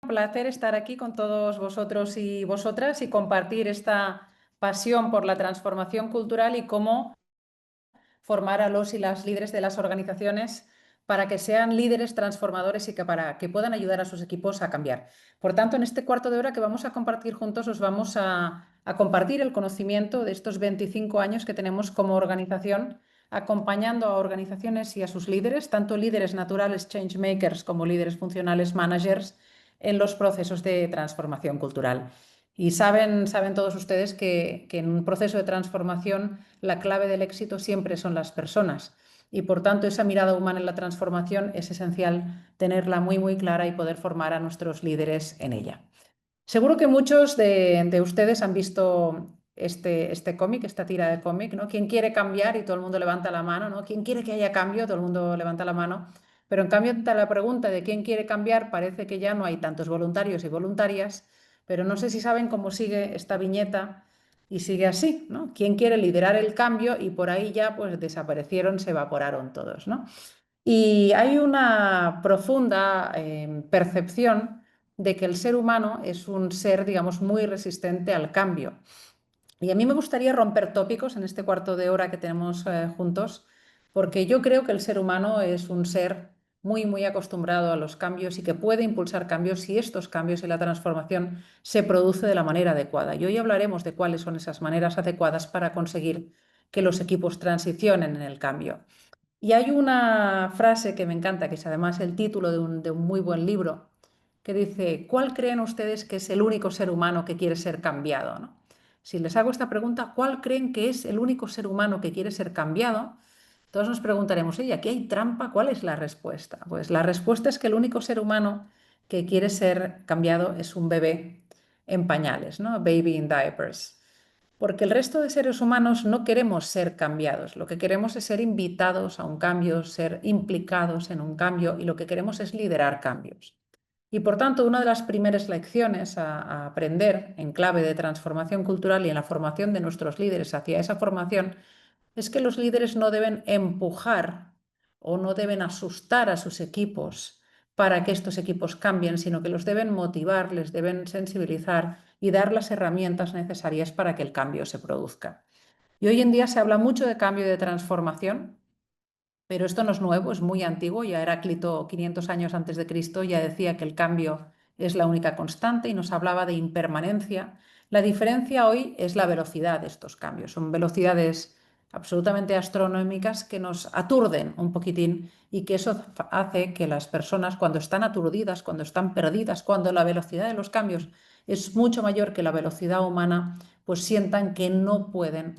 Un placer estar aquí con todos vosotros y vosotras y compartir esta pasión por la transformación cultural y cómo formar a los y las líderes de las organizaciones para que sean líderes transformadores y para que puedan ayudar a sus equipos a cambiar. Por tanto, en este cuarto de hora que vamos a compartir juntos, os vamos a compartir el conocimiento de estos 25 años que tenemos como organización, acompañando a organizaciones y a sus líderes, tanto líderes naturales, change makers, como líderes funcionales, managers, en los procesos de transformación cultural. Y saben todos ustedes que en un proceso de transformación la clave del éxito siempre son las personas. Y por tanto, esa mirada humana en la transformación es esencial tenerla muy clara y poder formar a nuestros líderes en ella. Seguro que muchos de ustedes han visto este cómic, esta tira de cómic, ¿no? ¿Quién quiere cambiar? Y todo el mundo levanta la mano, ¿no? ¿Quién quiere que haya cambio? Todo el mundo levanta la mano. Pero en cambio, ante la pregunta de quién quiere cambiar, parece que ya no hay tantos voluntarios y voluntarias, pero no sé si saben cómo sigue esta viñeta y sigue así, ¿no? ¿Quién quiere liderar el cambio? Y por ahí ya pues desaparecieron, se evaporaron todos, ¿no? Y hay una profunda percepción de que el ser humano es un ser, digamos, muy resistente al cambio. Y a mí me gustaría romper tópicos en este cuarto de hora que tenemos juntos, porque yo creo que el ser humano es un ser muy acostumbrado a los cambios y que puede impulsar cambios si estos cambios y la transformación se produce de la manera adecuada. Y hoy hablaremos de cuáles son esas maneras adecuadas para conseguir que los equipos transicionen en el cambio. Y hay una frase que me encanta, que es además el título de un muy buen libro, que dice, ¿cuál creen ustedes que es el único ser humano que quiere ser cambiado? ¿No? Si les hago esta pregunta, ¿cuál creen que es el único ser humano que quiere ser cambiado? Todos nos preguntaremos, oye, aquí hay trampa, ¿cuál es la respuesta? Pues la respuesta es que el único ser humano que quiere ser cambiado es un bebé en pañales, ¿no? Baby in diapers. Porque el resto de seres humanos no queremos ser cambiados, lo que queremos es ser invitados a un cambio, ser implicados en un cambio y lo que queremos es liderar cambios. Y por tanto, una de las primeras lecciones a aprender en clave de transformación cultural y en la formación de nuestros líderes hacia esa formación es que los líderes no deben empujar o no deben asustar a sus equipos para que estos equipos cambien, sino que los deben motivar, les deben sensibilizar y dar las herramientas necesarias para que el cambio se produzca. Y hoy en día se habla mucho de cambio y de transformación, pero esto no es nuevo, es muy antiguo. Ya Heráclito, 500 años antes de Cristo, ya decía que el cambio es la única constante y nos hablaba de impermanencia. La diferencia hoy es la velocidad de estos cambios. Son velocidades absolutamente astronómicas que nos aturden un poquitín y que eso hace que las personas, cuando están aturdidas, cuando están perdidas, cuando la velocidad de los cambios es mucho mayor que la velocidad humana, pues sientan que no pueden,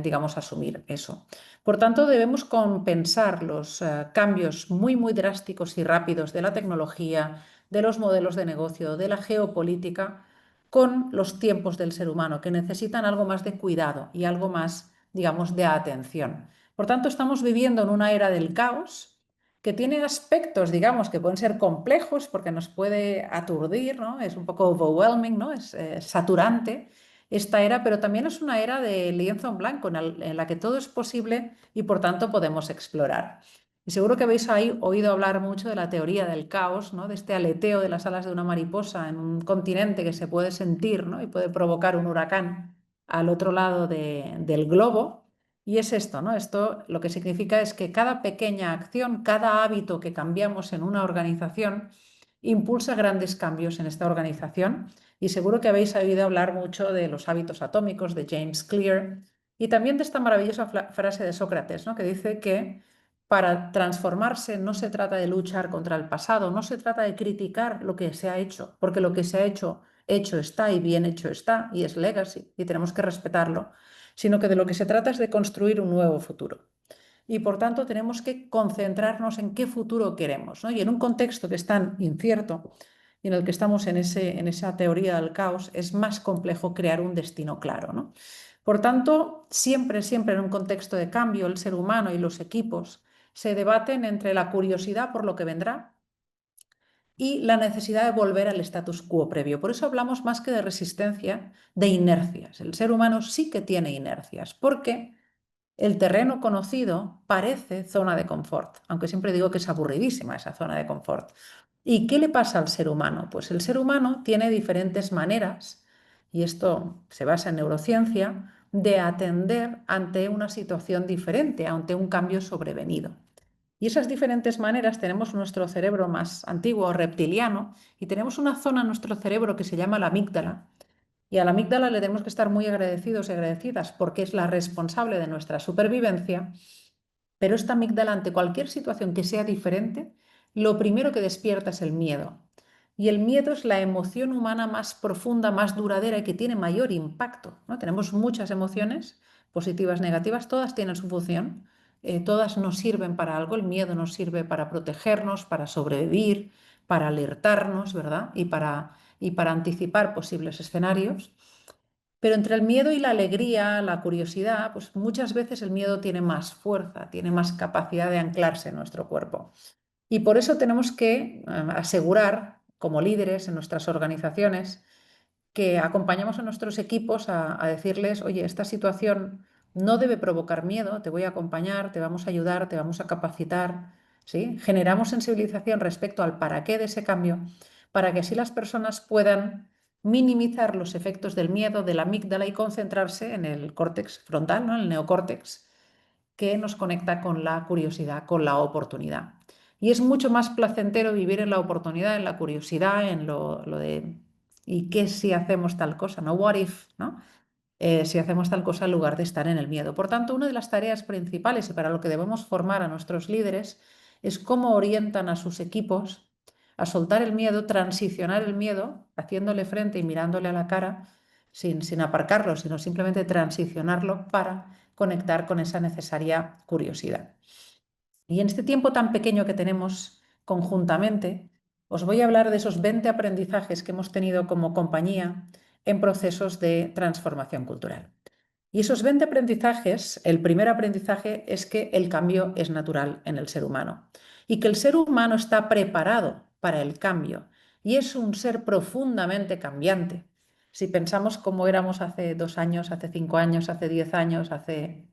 digamos, asumir eso. Por tanto, debemos compensar los cambios muy drásticos y rápidos de la tecnología, de los modelos de negocio, de la geopolítica, con los tiempos del ser humano, que necesitan algo más de cuidado y algo más, digamos, de atención. Por tanto, estamos viviendo en una era del caos que tiene aspectos, digamos, que pueden ser complejos porque nos puede aturdir, ¿no? Es un poco overwhelming, ¿no? Es saturante esta era, pero también es una era de lienzo en blanco en la que todo es posible y por tanto podemos explorar. Y seguro que habéis ahí oído hablar mucho de la teoría del caos, ¿no? De este aleteo de las alas de una mariposa en un continente que se puede sentir, ¿no? Y puede provocar un huracán al otro lado del globo. Y es esto, ¿no? Esto lo que significa es que cada pequeña acción, cada hábito que cambiamos en una organización, impulsa grandes cambios en esta organización. Y seguro que habéis oído hablar mucho de los hábitos atómicos de James Clear y también de esta maravillosa frase de Sócrates, ¿no? Que dice que para transformarse no se trata de luchar contra el pasado, no se trata de criticar lo que se ha hecho, porque lo que se ha hecho, hecho está y bien hecho está y es legacy y tenemos que respetarlo, sino que de lo que se trata es de construir un nuevo futuro. Y por tanto tenemos que concentrarnos en qué futuro queremos, ¿no? Y en un contexto que es tan incierto y en el que estamos en esa teoría del caos, es más complejo crear un destino claro, ¿no? Por tanto, siempre en un contexto de cambio, el ser humano y los equipos se debaten entre la curiosidad por lo que vendrá y la necesidad de volver al status quo previo. Por eso hablamos más que de resistencia, de inercias. El ser humano sí que tiene inercias, porque el terreno conocido parece zona de confort, aunque siempre digo que es aburridísima esa zona de confort. ¿Y qué le pasa al ser humano? Pues el ser humano tiene diferentes maneras, y esto se basa en neurociencia, de atender ante una situación diferente, ante un cambio sobrevenido. Y esas diferentes maneras tenemos nuestro cerebro más antiguo, reptiliano, y tenemos una zona en nuestro cerebro que se llama la amígdala. Y a la amígdala le tenemos que estar muy agradecidos y agradecidas porque es la responsable de nuestra supervivencia, pero esta amígdala ante cualquier situación que sea diferente, lo primero que despierta es el miedo. Y el miedo es la emoción humana más profunda, más duradera y que tiene mayor impacto, ¿no? Tenemos muchas emociones, positivas, negativas, todas tienen su función, todas nos sirven para algo. El miedo nos sirve para protegernos, para sobrevivir, para alertarnos, ¿verdad? Y para anticipar posibles escenarios. Pero entre el miedo y la alegría, la curiosidad, pues muchas veces el miedo tiene más fuerza, tiene más capacidad de anclarse en nuestro cuerpo. Y por eso tenemos que asegurar, como líderes en nuestras organizaciones, que acompañamos a nuestros equipos a decirles, oye, esta situación no debe provocar miedo, te voy a acompañar, te vamos a ayudar, te vamos a capacitar, ¿sí? Generamos sensibilización respecto al para qué de ese cambio, para que así las personas puedan minimizar los efectos del miedo, de la amígdala y concentrarse en el córtex frontal, ¿no? El neocórtex, que nos conecta con la curiosidad, con la oportunidad. Y es mucho más placentero vivir en la oportunidad, en la curiosidad, en lo de ¿y qué si hacemos tal cosa? ¿No? What if, ¿no? Si hacemos tal cosa en lugar de estar en el miedo. Por tanto, una de las tareas principales y para lo que debemos formar a nuestros líderes es cómo orientan a sus equipos a soltar el miedo, transicionar el miedo, haciéndole frente y mirándole a la cara, sin aparcarlo, sino simplemente transicionarlo para conectar con esa necesaria curiosidad. Y en este tiempo tan pequeño que tenemos conjuntamente, os voy a hablar de esos 20 aprendizajes que hemos tenido como compañía en procesos de transformación cultural. Y esos 20 aprendizajes, el primer aprendizaje es que el cambio es natural en el ser humano y que el ser humano está preparado para el cambio y es un ser profundamente cambiante. Si pensamos cómo éramos hace 2 años, hace 5 años, hace 10 años, en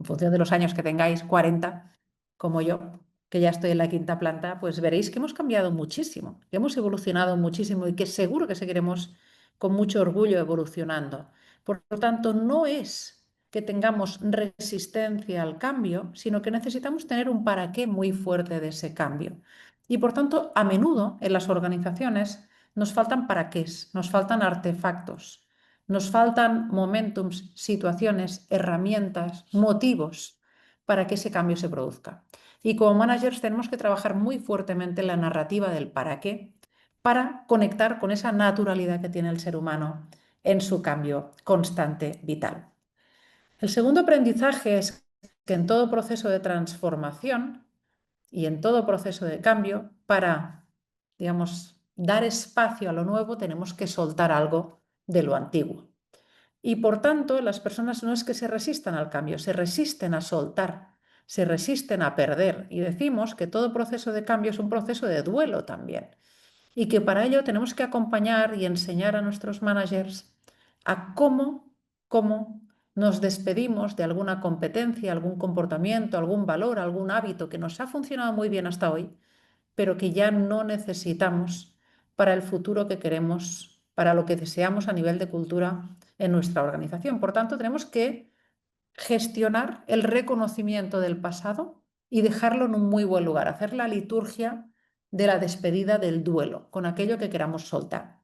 función de los años que tengáis, 40, como yo, que ya estoy en la quinta planta, pues veréis que hemos cambiado muchísimo, que hemos evolucionado muchísimo y que seguro que seguiremos con mucho orgullo evolucionando. Por lo tanto, no es que tengamos resistencia al cambio, sino que necesitamos tener un para qué muy fuerte de ese cambio. Y por tanto, a menudo en las organizaciones nos faltan para qué, nos faltan artefactos, nos faltan momentums, situaciones, herramientas, motivos para que ese cambio se produzca. Y como managers tenemos que trabajar muy fuertemente en la narrativa del para qué, para conectar con esa naturalidad que tiene el ser humano en su cambio constante vital. El segundo aprendizaje es que en todo proceso de transformación y en todo proceso de cambio, para, digamos, dar espacio a lo nuevo, tenemos que soltar algo de lo antiguo. Y por tanto, las personas no es que se resistan al cambio, se resisten a soltar, se resisten a perder. Y decimos que todo proceso de cambio es un proceso de duelo también y que para ello tenemos que acompañar y enseñar a nuestros managers a cómo nos despedimos de alguna competencia, algún comportamiento, algún valor, algún hábito que nos ha funcionado muy bien hasta hoy, pero que ya no necesitamos para el futuro que queremos, para lo que deseamos a nivel de cultura en nuestra organización. Por tanto, tenemos que gestionar el reconocimiento del pasado y dejarlo en un muy buen lugar, hacer la liturgia de la despedida del duelo con aquello que queramos soltar.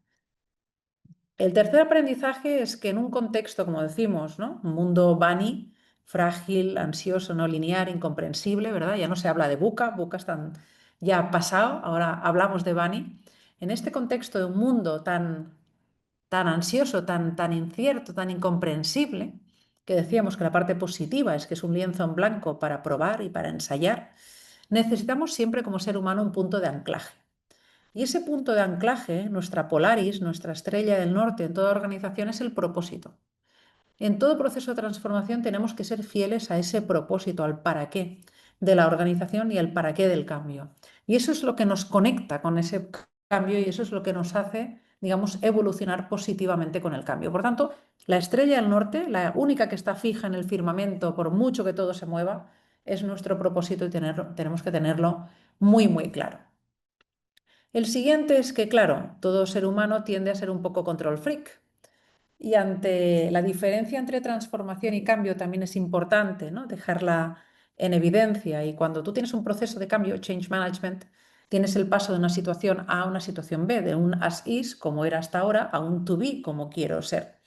El tercer aprendizaje es que en un contexto, como decimos, ¿no? Un mundo bunny, frágil, ansioso, no lineal, incomprensible, ¿verdad? Ya no se habla de buca están ya pasado, ahora hablamos de bunny. En este contexto de un mundo tan ansioso, tan incierto, tan incomprensible, que decíamos que la parte positiva es que es un lienzo en blanco para probar y para ensayar, necesitamos siempre como ser humano un punto de anclaje. Y ese punto de anclaje, nuestra Polaris, nuestra estrella del norte en toda organización, es el propósito. En todo proceso de transformación tenemos que ser fieles a ese propósito, al para qué de la organización y el para qué del cambio. Y eso es lo que nos conecta con ese cambio y eso es lo que nos hace, digamos, evolucionar positivamente con el cambio. Por tanto, la estrella del norte, la única que está fija en el firmamento, por mucho que todo se mueva, es nuestro propósito y tenemos que tenerlo muy, muy claro. El siguiente es que, claro, todo ser humano tiende a ser un poco control freak. Y ante la diferencia entre transformación y cambio también es importante, ¿no?, dejarla en evidencia. Y cuando tú tienes un proceso de cambio, change management, tienes el paso de una situación A a una situación B, de un as is, como era hasta ahora, a un to be, como quiero ser.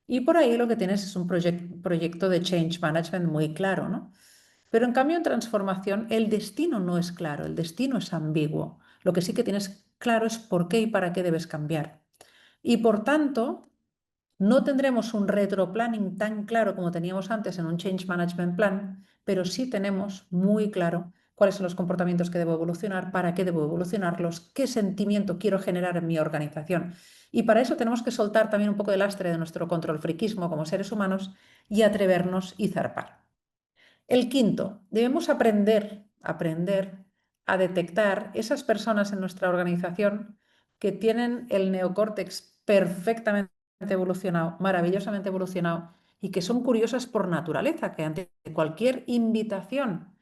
Y por ahí lo que tienes es un proyecto de change management muy claro, ¿no? Pero en cambio en transformación el destino no es claro, el destino es ambiguo. Lo que sí que tienes claro es por qué y para qué debes cambiar. Y por tanto, no tendremos un retroplanning tan claro como teníamos antes en un Change Management Plan, pero sí tenemos muy claro cuáles son los comportamientos que debo evolucionar, para qué debo evolucionarlos, qué sentimiento quiero generar en mi organización. Y para eso tenemos que soltar también un poco de lastre de nuestro control friquismo como seres humanos y atrevernos y zarpar. El quinto, debemos aprender a detectar esas personas en nuestra organización que tienen el neocórtex perfectamente evolucionado, maravillosamente evolucionado, y que son curiosas por naturaleza, que ante cualquier invitación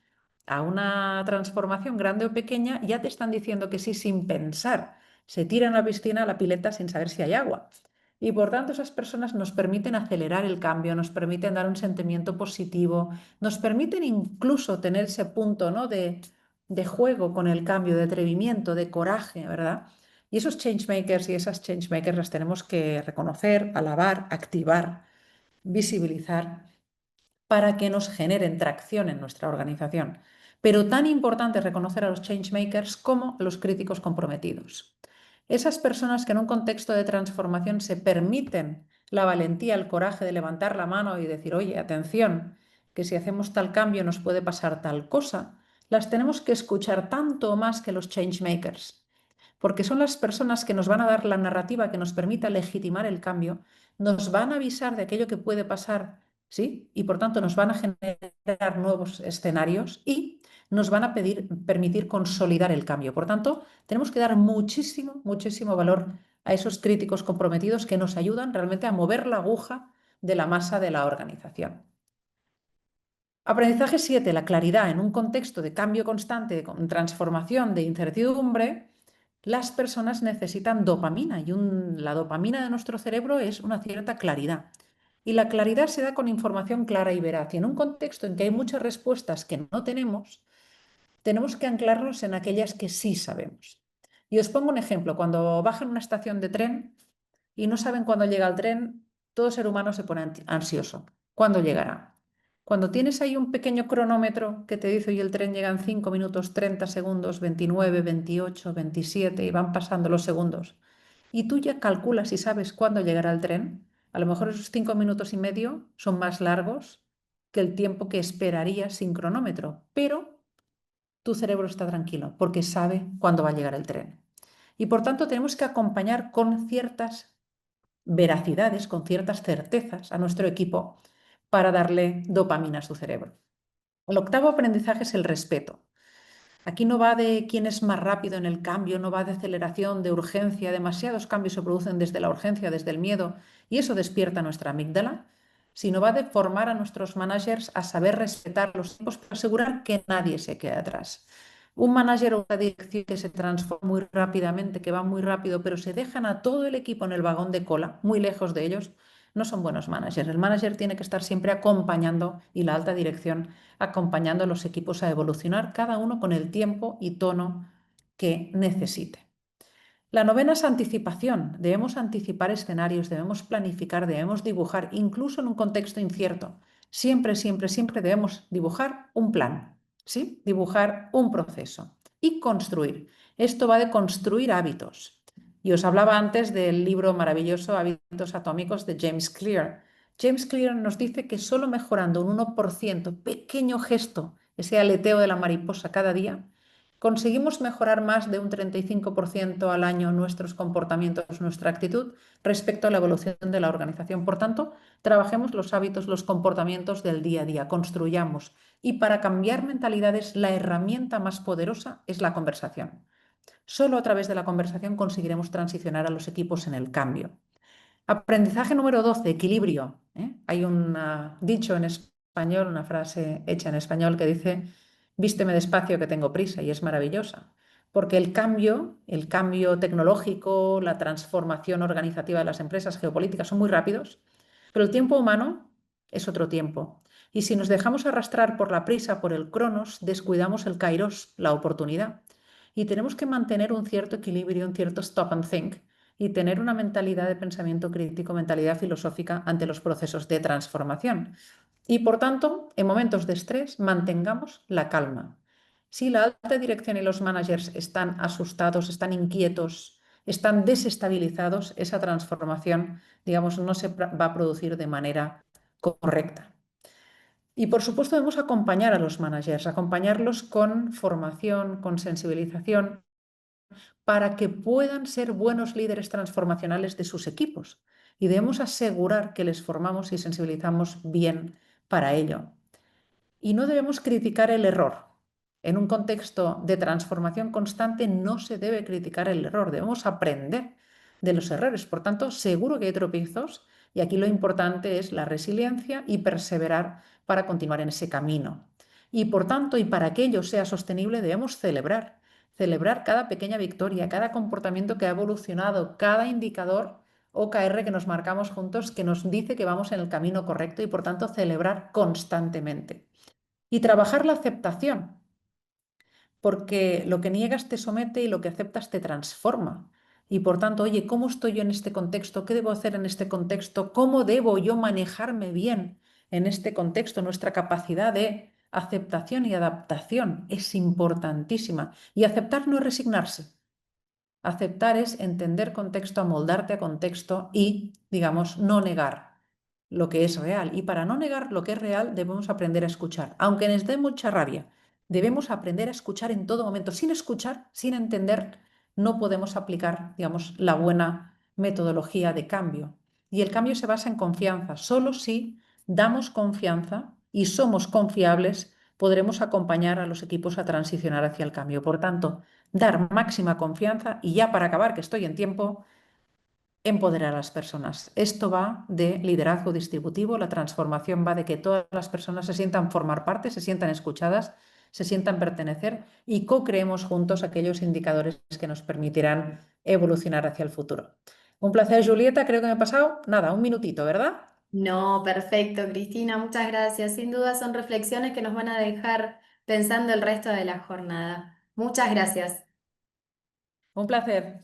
a una transformación grande o pequeña ya te están diciendo que sí sin pensar. Se tiran a la piscina, a la pileta sin saber si hay agua. Y por tanto esas personas nos permiten acelerar el cambio, nos permiten dar un sentimiento positivo, nos permiten incluso tener ese punto, ¿no?, de juego con el cambio, de atrevimiento, de coraje, ¿verdad? Y esos changemakers y esas changemakers las tenemos que reconocer, alabar, activar, visibilizar para que nos generen tracción en nuestra organización. Pero tan importante es reconocer a los changemakers como a los críticos comprometidos. Esas personas que en un contexto de transformación se permiten la valentía, el coraje de levantar la mano y decir, oye, atención, que si hacemos tal cambio nos puede pasar tal cosa, las tenemos que escuchar tanto o más que los changemakers, porque son las personas que nos van a dar la narrativa que nos permita legitimar el cambio, nos van a avisar de aquello que puede pasar, ¿sí? Y por tanto nos van a generar nuevos escenarios y nos van a permitir consolidar el cambio. Por tanto, tenemos que dar muchísimo, muchísimo valor a esos críticos comprometidos que nos ayudan realmente a mover la aguja de la masa de la organización. Aprendizaje 7, la claridad. En un contexto de cambio constante, de transformación, de incertidumbre, las personas necesitan dopamina y la dopamina de nuestro cerebro es una cierta claridad. Y la claridad se da con información clara y veraz. Y en un contexto en que hay muchas respuestas que no tenemos que anclarnos en aquellas que sí sabemos. Y os pongo un ejemplo. Cuando bajan una estación de tren y no saben cuándo llega el tren, todo ser humano se pone ansioso. ¿Cuándo llegará? Cuando tienes ahí un pequeño cronómetro que te dice, hoy el tren llega en 5 minutos, 30 segundos, 29, 28, 27 y van pasando los segundos, y tú ya calculas y sabes cuándo llegará el tren, a lo mejor esos 5 minutos y medio son más largos que el tiempo que esperarías sin cronómetro, pero tu cerebro está tranquilo porque sabe cuándo va a llegar el tren. Y por tanto tenemos que acompañar con ciertas veracidades, con ciertas certezas a nuestro equipo para darle dopamina a su cerebro. El octavo aprendizaje es el respeto. Aquí no va de quién es más rápido en el cambio, no va de aceleración, de urgencia. Demasiados cambios se producen desde la urgencia, desde el miedo, y eso despierta nuestra amígdala, sino va de formar a nuestros managers a saber respetar los tiempos para asegurar que nadie se quede atrás. Un manager o una dirección que se transforma muy rápidamente, que va muy rápido, pero se dejan a todo el equipo en el vagón de cola, muy lejos de ellos, no son buenos managers. El manager tiene que estar siempre acompañando, y la alta dirección acompañando a los equipos a evolucionar, cada uno con el tiempo y tono que necesite. La novena es anticipación. Debemos anticipar escenarios, debemos planificar, debemos dibujar, incluso en un contexto incierto. Siempre, siempre, siempre debemos dibujar un plan, ¿sí? Dibujar un proceso y construir. Esto va de construir hábitos. Y os hablaba antes del libro maravilloso Hábitos Atómicos de James Clear. James Clear nos dice que solo mejorando un 1%, pequeño gesto, ese aleteo de la mariposa cada día, conseguimos mejorar más de un 35% al año nuestros comportamientos, nuestra actitud respecto a la evolución de la organización. Por tanto, trabajemos los hábitos, los comportamientos del día a día, construyamos. Y para cambiar mentalidades, la herramienta más poderosa es la conversación. Solo a través de la conversación conseguiremos transicionar a los equipos en el cambio. Aprendizaje número 12, equilibrio. Hay un dicho en español, una frase hecha en español que dice, vísteme despacio que tengo prisa, y es maravillosa. porque el cambio tecnológico, la transformación organizativa de las empresas geopolíticas son muy rápidos, pero el tiempo humano es otro tiempo. Y si nos dejamos arrastrar por la prisa, por el cronos, descuidamos el kairos, la oportunidad. Y tenemos que mantener un cierto equilibrio, un cierto stop and think y tener una mentalidad de pensamiento crítico, mentalidad filosófica ante los procesos de transformación. Y por tanto, en momentos de estrés, mantengamos la calma. Si la alta dirección y los managers están asustados, están inquietos, están desestabilizados, esa transformación, digamos, no se va a producir de manera correcta. Y por supuesto debemos acompañar a los managers, acompañarlos con formación, con sensibilización, para que puedan ser buenos líderes transformacionales de sus equipos. Y debemos asegurar que les formamos y sensibilizamos bien para ello. Y no debemos criticar el error. En un contexto de transformación constante no se debe criticar el error, debemos aprender de los errores. Por tanto, seguro que hay tropiezos y aquí lo importante es la resiliencia y perseverar para continuar en ese camino. Y por tanto, y para que ello sea sostenible, debemos celebrar cada pequeña victoria, cada comportamiento que ha evolucionado, cada indicador OKR que nos marcamos juntos que nos dice que vamos en el camino correcto y por tanto celebrar constantemente. Y trabajar la aceptación, porque lo que niegas te somete y lo que aceptas te transforma. Y por tanto, oye, ¿cómo estoy yo en este contexto? ¿Qué debo hacer en este contexto? ¿Cómo debo yo manejarme bien en este contexto? Nuestra capacidad de aceptación y adaptación es importantísima. Y aceptar no es resignarse. Aceptar es entender contexto, amoldarte a contexto y, digamos, no negar lo que es real. Y para no negar lo que es real, debemos aprender a escuchar. Aunque nos dé mucha rabia, debemos aprender a escuchar en todo momento. Sin escuchar, sin entender, no podemos aplicar, digamos, la buena metodología de cambio. Y el cambio se basa en confianza. Solo si damos confianza y somos confiables, podremos acompañar a los equipos a transicionar hacia el cambio. Por tanto, dar máxima confianza y ya para acabar, que estoy en tiempo, empoderar a las personas. Esto va de liderazgo distributivo, la transformación va de que todas las personas se sientan formar parte, se sientan escuchadas, se sientan pertenecer y co-creemos juntos aquellos indicadores que nos permitirán evolucionar hacia el futuro. Un placer, Julieta, creo que me he pasado, nada, un minutito, ¿verdad? No, perfecto, Cristina, muchas gracias. Sin duda son reflexiones que nos van a dejar pensando el resto de la jornada. Muchas gracias. Un placer.